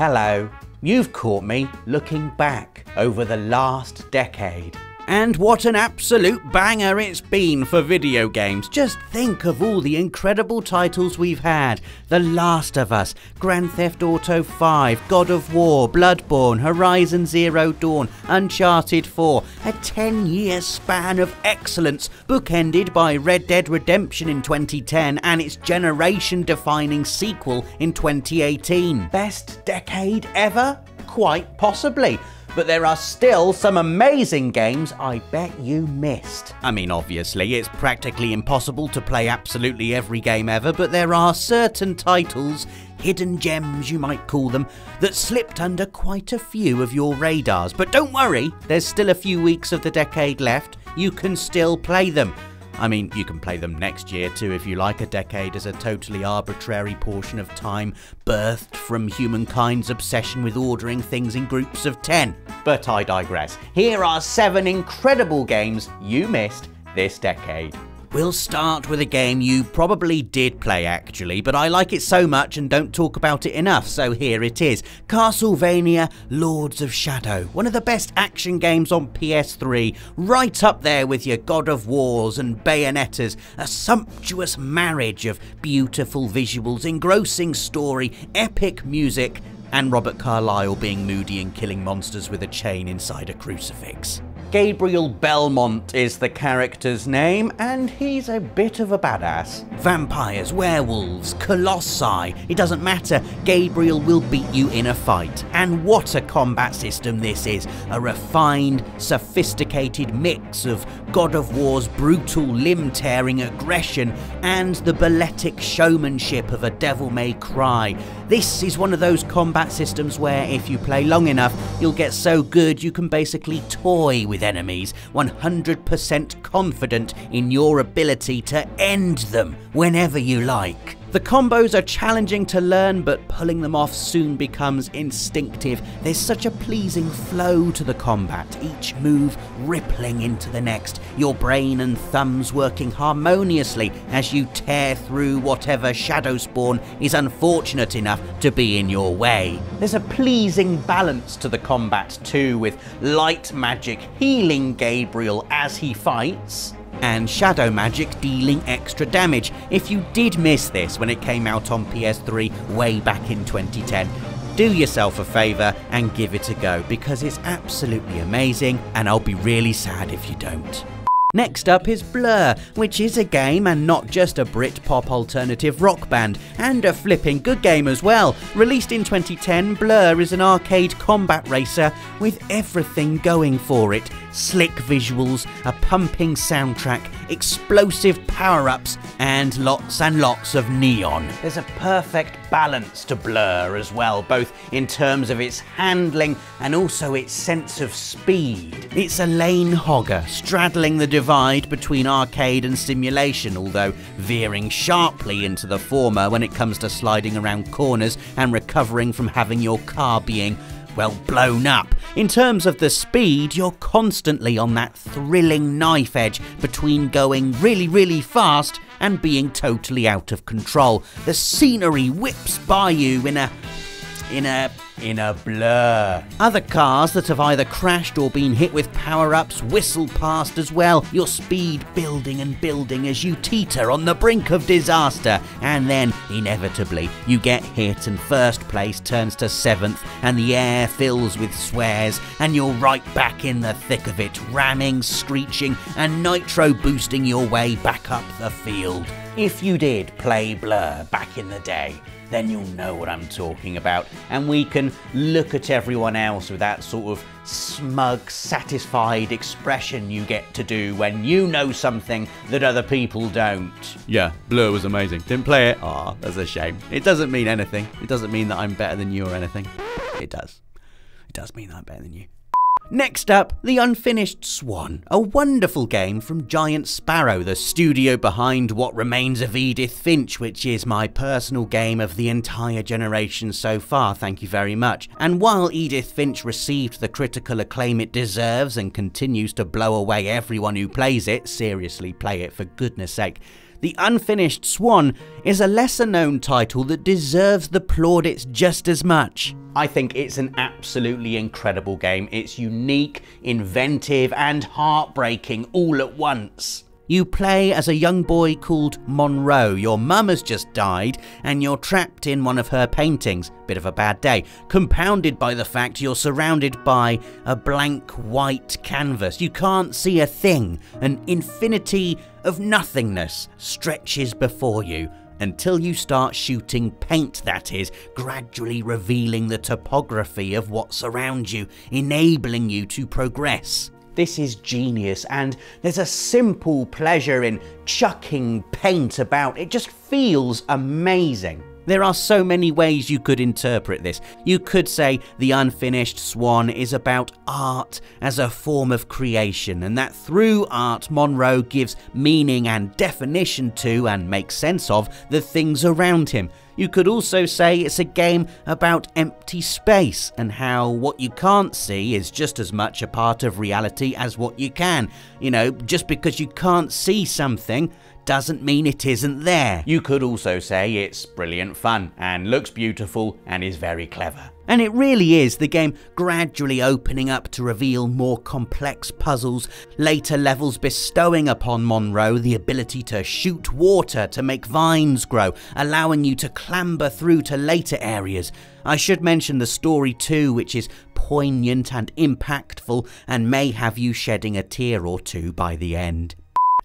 Hello, you've caught me looking back over the last decade. And what an absolute banger it's been for video games. Just think of all the incredible titles we've had. The Last of Us, Grand Theft Auto 5, God of War, Bloodborne, Horizon Zero Dawn, Uncharted 4. A 10-year span of excellence, bookended by Red Dead Redemption in 2010 and its generation-defining sequel in 2018. Best decade ever? Quite possibly. But there are still some amazing games I bet you missed. I mean, obviously, it's practically impossible to play absolutely every game ever, but there are certain titles, hidden gems you might call them, that slipped under quite a few of your radars. But don't worry, there's still a few weeks of the decade left. You can still play them. I mean, you can play them next year too if you like. A decade is a totally arbitrary portion of time birthed from humankind's obsession with ordering things in groups of 10. But I digress. Here are 7 incredible games you missed this decade. We'll start with a game you probably did play actually, but I like it so much and don't talk about it enough, so here it is. Castlevania Lords of Shadow, one of the best action games on PS3, right up there with your God of Wars and Bayonettas, a sumptuous marriage of beautiful visuals, engrossing story, epic music, and Robert Carlyle being moody and killing monsters with a chain inside a crucifix. Gabriel Belmont is the character's name, and he's a bit of a badass. Vampires, werewolves, colossi, it doesn't matter, Gabriel will beat you in a fight. And what a combat system this is, a refined, sophisticated mix of God of War's brutal limb-tearing aggression and the balletic showmanship of a Devil May Cry. This is one of those combat systems where if you play long enough, you'll get so good you can basically toy with enemies, 100% confident in your ability to end them whenever you like. The combos are challenging to learn, but pulling them off soon becomes instinctive. There's such a pleasing flow to the combat, each move rippling into the next, your brain and thumbs working harmoniously as you tear through whatever shadow spawn is unfortunate enough to be in your way. There's a pleasing balance to the combat too, with light magic healing Gabriel as he fights, and shadow magic dealing extra damage. If you did miss this when it came out on PS3 way back in 2010, do yourself a favour and give it a go, because it's absolutely amazing, and I'll be really sad if you don't. Next up is Blur, which is a game and not just a Britpop alternative rock band, and a flipping good game as well. Released in 2010, Blur is an arcade combat racer with everything going for it. Slick visuals, a pumping soundtrack, explosive power-ups, and lots of neon. There's a perfect balance to Blur as well, both in terms of its handling and also its sense of speed. It's a lane hogger, straddling the divide between arcade and simulation, although veering sharply into the former when it comes to sliding around corners and recovering from having your car being, well, blown up. In terms of the speed, you're constantly on that thrilling knife edge between going really fast and being totally out of control. The scenery whips by you in a blur. Other cars that have either crashed or been hit with power-ups whistle past as well, your speed building and building as you teeter on the brink of disaster, and then inevitably you get hit and first place turns to 7th and the air fills with swears and you're right back in the thick of it, ramming, screeching and nitro boosting your way back up the field. If you did play Blur back in the day, then you'll know what I'm talking about, and we can look at everyone else with that sort of smug, satisfied expression you get to do when you know something that other people don't. Yeah, Blur was amazing. Didn't play it? Aw, that's a shame. It doesn't mean anything. It doesn't mean that I'm better than you or anything. It does. It does mean that I'm better than you. Next up, The Unfinished Swan, a wonderful game from Giant Sparrow, the studio behind What Remains of Edith Finch, which is my personal game of the entire generation so far, thank you very much. And while Edith Finch received the critical acclaim it deserves and continues to blow away everyone who plays it, seriously play it for goodness sake, The Unfinished Swan is a lesser-known title that deserves the plaudits just as much. I think it's an absolutely incredible game. It's unique, inventive, and heartbreaking all at once. You play as a young boy called Monroe. Your mum has just died and you're trapped in one of her paintings. Bit of a bad day, compounded by the fact you're surrounded by a blank white canvas. You can't see a thing. An infinity of nothingness stretches before you until you start shooting paint, that is, gradually revealing the topography of what's around you, enabling you to progress. This is genius, and there's a simple pleasure in chucking paint about. It just feels amazing. There are so many ways you could interpret this. You could say The Unfinished Swan is about art as a form of creation, and that through art Monroe gives meaning and definition to and makes sense of the things around him. You could also say it's a game about empty space and how what you can't see is just as much a part of reality as what you can. You know, just because you can't see something doesn't mean it isn't there. You could also say it's brilliant fun and looks beautiful and is very clever. And it really is, the game gradually opening up to reveal more complex puzzles, later levels bestowing upon Monroe the ability to shoot water to make vines grow, allowing you to clamber through to later areas. I should mention the story too, which is poignant and impactful and may have you shedding a tear or two by the end.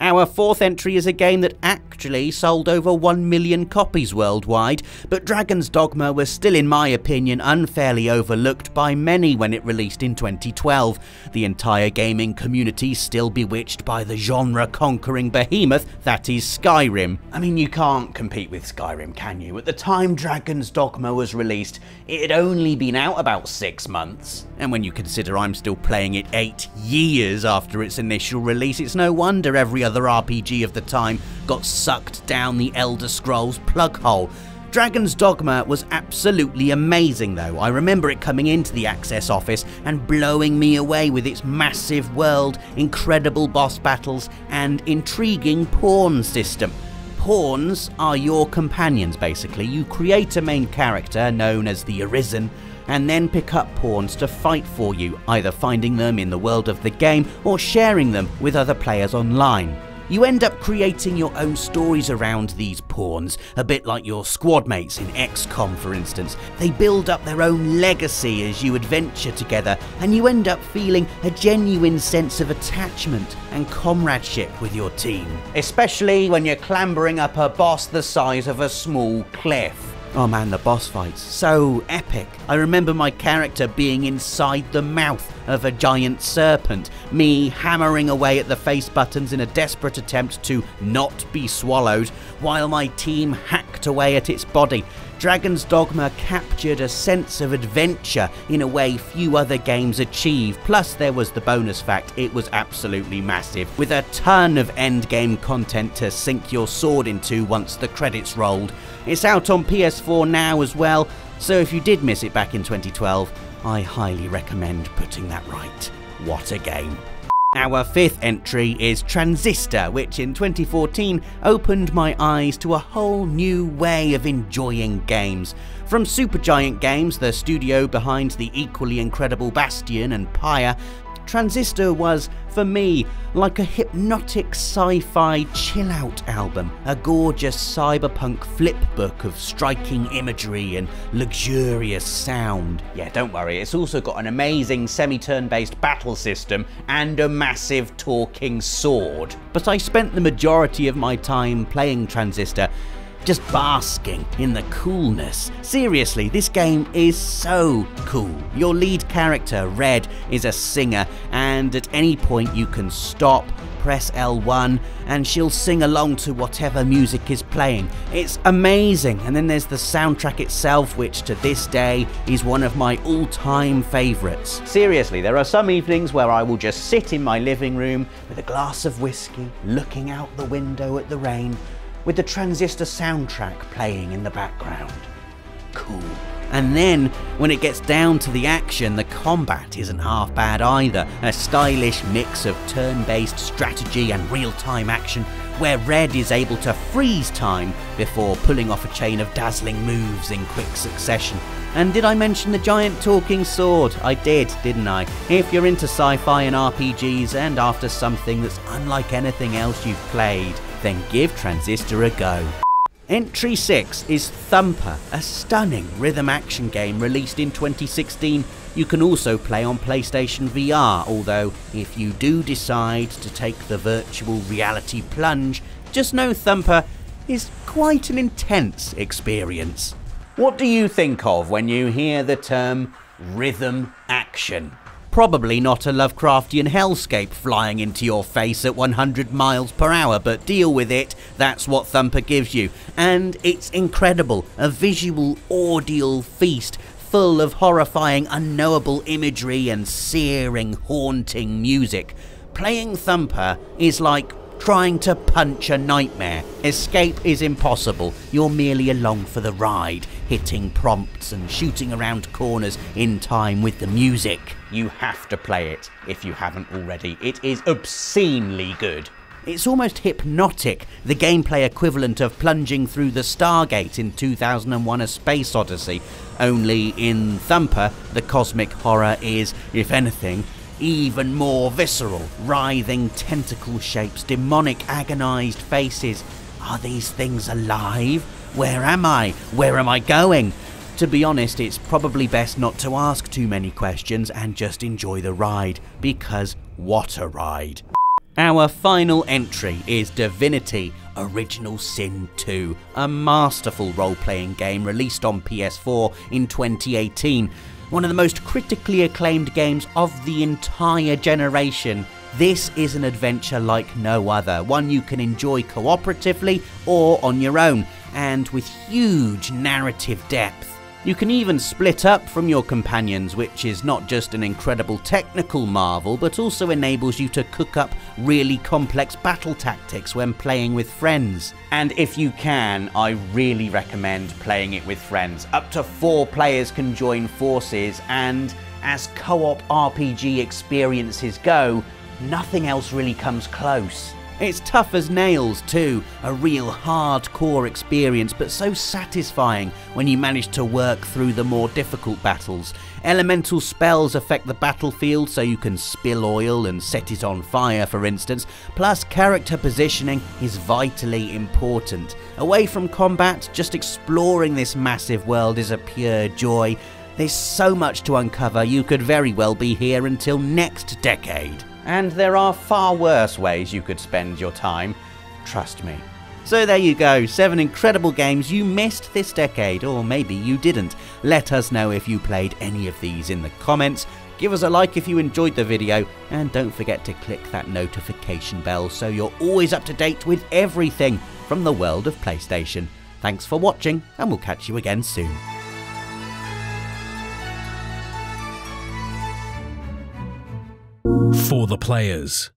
Our fourth entry is a game that actually sold over 1 million copies worldwide, but Dragon's Dogma was still, in my opinion, unfairly overlooked by many when it released in 2012. The entire gaming community still bewitched by the genre-conquering behemoth that is Skyrim. I mean, you can't compete with Skyrim, can you? At the time Dragon's Dogma was released, it had only been out about 6 months. And when you consider I'm still playing it 8 years after its initial release, it's no wonder every other RPG of the time got sucked down the Elder Scrolls plug hole. Dragon's Dogma was absolutely amazing though. I remember it coming into the Access office and blowing me away with its massive world, incredible boss battles, and intriguing pawn system. Pawns are your companions basically. You create a main character known as the Arisen, and then pick up pawns to fight for you, either finding them in the world of the game or sharing them with other players online. You end up creating your own stories around these pawns, a bit like your squad mates in XCOM for instance. They build up their own legacy as you adventure together, and you end up feeling a genuine sense of attachment and comradeship with your team. Especially when you're clambering up a boss the size of a small cliff. Oh man, the boss fights, so epic. I remember my character being inside the mouth of a giant serpent, me hammering away at the face buttons in a desperate attempt to not be swallowed, while my team hacked away at its body. Dragon's Dogma captured a sense of adventure in a way few other games achieve, plus there was the bonus fact it was absolutely massive, with a ton of endgame content to sink your sword into once the credits rolled. It's out on PS4 now as well, so if you did miss it back in 2012, I highly recommend putting that right. What a game. Our fifth entry is Transistor, which in 2014 opened my eyes to a whole new way of enjoying games. From Supergiant Games, the studio behind the equally incredible Bastion and Pyre, Transistor was, for me, like a hypnotic sci-fi chill-out album, a gorgeous cyberpunk flipbook of striking imagery and luxurious sound. Yeah, don't worry, it's also got an amazing semi-turn-based battle system and a massive talking sword. But I spent the majority of my time playing Transistor just basking in the coolness. Seriously, this game is so cool. Your lead character, Red, is a singer, and at any point you can stop, press L1, and she'll sing along to whatever music is playing. It's amazing. And then there's the soundtrack itself, which to this day is one of my all-time favourites. Seriously, there are some evenings where I will just sit in my living room with a glass of whiskey, looking out the window at the rain, with the Transistor soundtrack playing in the background. Cool. And then, when it gets down to the action, the combat isn't half bad either. A stylish mix of turn-based strategy and real-time action, where Red is able to freeze time before pulling off a chain of dazzling moves in quick succession. And did I mention the giant talking sword? I did, didn't I? If you're into sci-fi and RPGs and after something that's unlike anything else you've played, then give Transistor a go. Entry 6 is Thumper, a stunning rhythm action game released in 2016. You can also play on PlayStation VR, although if you do decide to take the virtual reality plunge, just know Thumper is quite an intense experience. What do you think of when you hear the term rhythm action? Probably not a Lovecraftian hellscape flying into your face at 100 miles per hour, but deal with it, that's what Thumper gives you. And it's incredible, a visual audial feast full of horrifying unknowable imagery and searing, haunting music. Playing Thumper is like trying to punch a nightmare. Escape is impossible, you're merely along for the ride, hitting prompts and shooting around corners in time with the music. You have to play it if you haven't already. It is obscenely good. It's almost hypnotic, the gameplay equivalent of plunging through the Stargate in 2001: A Space Odyssey. Only in Thumper, the cosmic horror is, if anything, even more visceral. Writhing tentacle shapes, demonic agonized faces. Are these things alive? Where am I? Where am I going? To be honest, it's probably best not to ask too many questions and just enjoy the ride, because what a ride. Our final entry is Divinity Original Sin 2, a masterful role-playing game released on PS4 in 2018. One of the most critically acclaimed games of the entire generation. This is an adventure like no other, one you can enjoy cooperatively or on your own, and with huge narrative depth. You can even split up from your companions, which is not just an incredible technical marvel, but also enables you to cook up really complex battle tactics when playing with friends. And if you can, I really recommend playing it with friends. Up to 4 players can join forces, and as co-op RPG experiences go, nothing else really comes close. It's tough as nails too, a real hardcore experience, but so satisfying when you manage to work through the more difficult battles. Elemental spells affect the battlefield, so you can spill oil and set it on fire, for instance, plus character positioning is vitally important. Away from combat, just exploring this massive world is a pure joy. There's so much to uncover, you could very well be here until next decade. And there are far worse ways you could spend your time, trust me. So there you go, 7 incredible games you missed this decade, or maybe you didn't. Let us know if you played any of these in the comments. Give us a like if you enjoyed the video, and don't forget to click that notification bell so you're always up to date with everything from the world of PlayStation. Thanks for watching, and we'll catch you again soon. For the players.